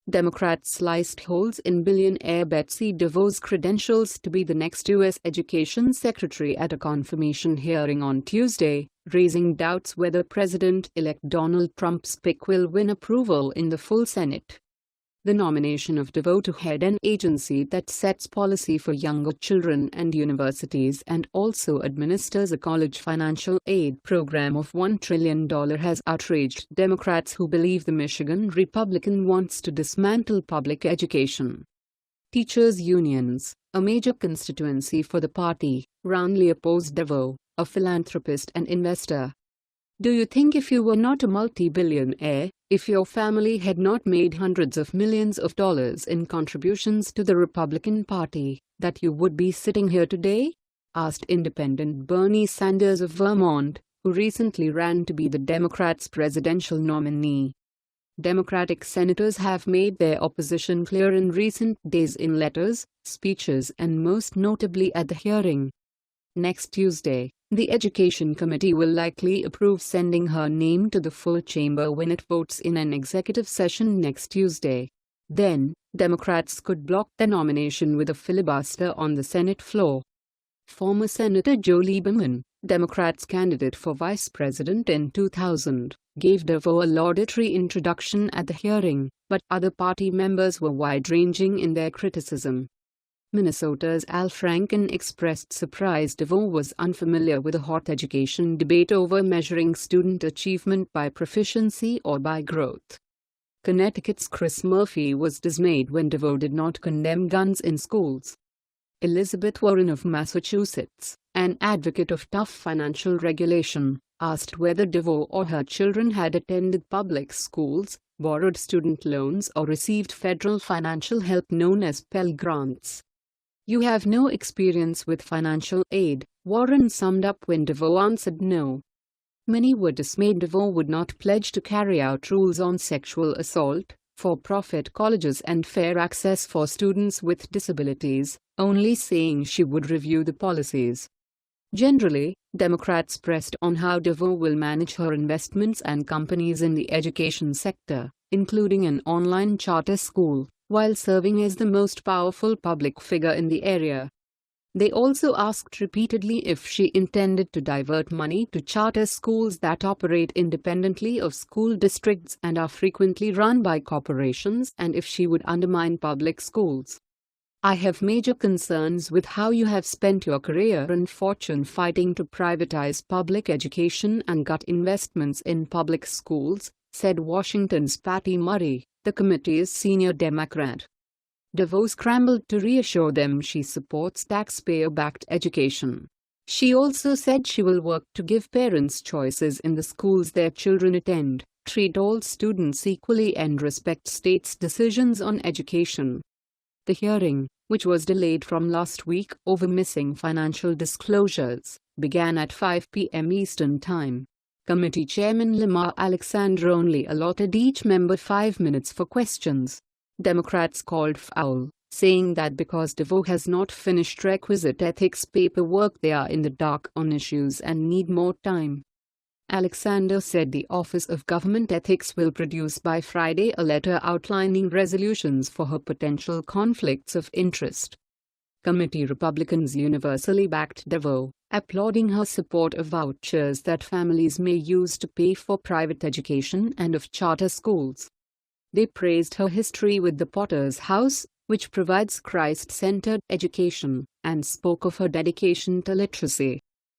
Democrats sliced holes in billionaire Betsy DeVos's credentials to be the next U.S. Education Secretary at a confirmation hearing on Tuesday, raising doubts whether President-elect Donald Trump's pick will win approval in the full Senate. The nomination of DeVos to head an agency that sets policy for younger children and universities and also administers a college financial aid program of $1 trillion has outraged Democrats who believe the Michigan Republican wants to dismantle public education. Teachers' unions, a major constituency for the party, roundly opposed DeVos, a philanthropist and investor. Do you think if you were not a multi-billionaire, if your family had not made hundreds of millions of dollars in contributions to the Republican Party, that you would be sitting here today? Asked Independent Bernie Sanders of Vermont, who recently ran to be the Democrats' presidential nominee. Democratic senators have made their opposition clear in recent days in letters, speeches and most notably at the hearing. Next Tuesday, the Education Committee will likely approve sending her name to the full chamber when it votes in an executive session next Tuesday. Then, Democrats could block the nomination with a filibuster on the Senate floor. Former Senator Joe Lieberman, Democrats' candidate for vice president in 2000, gave DeVos a laudatory introduction at the hearing, but other party members were wide-ranging in their criticism. Minnesota's Al Franken expressed surprise DeVos was unfamiliar with a hot education debate over measuring student achievement by proficiency or by growth. Connecticut's Chris Murphy was dismayed when DeVos did not condemn guns in schools. Elizabeth Warren of Massachusetts, an advocate of tough financial regulation, asked whether DeVos or her children had attended public schools, borrowed student loans or received federal financial help known as Pell Grants. "You have no experience with financial aid," Warren summed up when DeVos answered no. Many were dismayed DeVos would not pledge to carry out rules on sexual assault, for-profit colleges and fair access for students with disabilities, only saying she would review the policies. Generally, Democrats pressed on how DeVos will manage her investments and companies in the education sector, including an online charter school, while serving as the most powerful public figure in the area. They also asked repeatedly if she intended to divert money to charter schools that operate independently of school districts and are frequently run by corporations and if she would undermine public schools. "I have major concerns with how you have spent your career and fortune fighting to privatize public education and gut investments in public schools," said Washington's Patty Murray, the committee's senior Democrat. DeVos scrambled to reassure them she supports taxpayer-backed education. She also said she will work to give parents choices in the schools their children attend, treat all students equally and respect states' decisions on education. The hearing, which was delayed from last week over missing financial disclosures, began at 5 p.m. Eastern Time. Committee Chairman Lamar Alexander only allotted each member 5 minutes for questions. Democrats called foul, saying that because DeVos has not finished requisite ethics paperwork they are in the dark on issues and need more time. Alexander said the Office of Government Ethics will produce by Friday a letter outlining resolutions for her potential conflicts of interest. Committee Republicans universally backed DeVos, applauding her support of vouchers that families may use to pay for private education and of charter schools. They praised her history with the Potter's House, which provides Christ-centered education, and spoke of her dedication to literacy.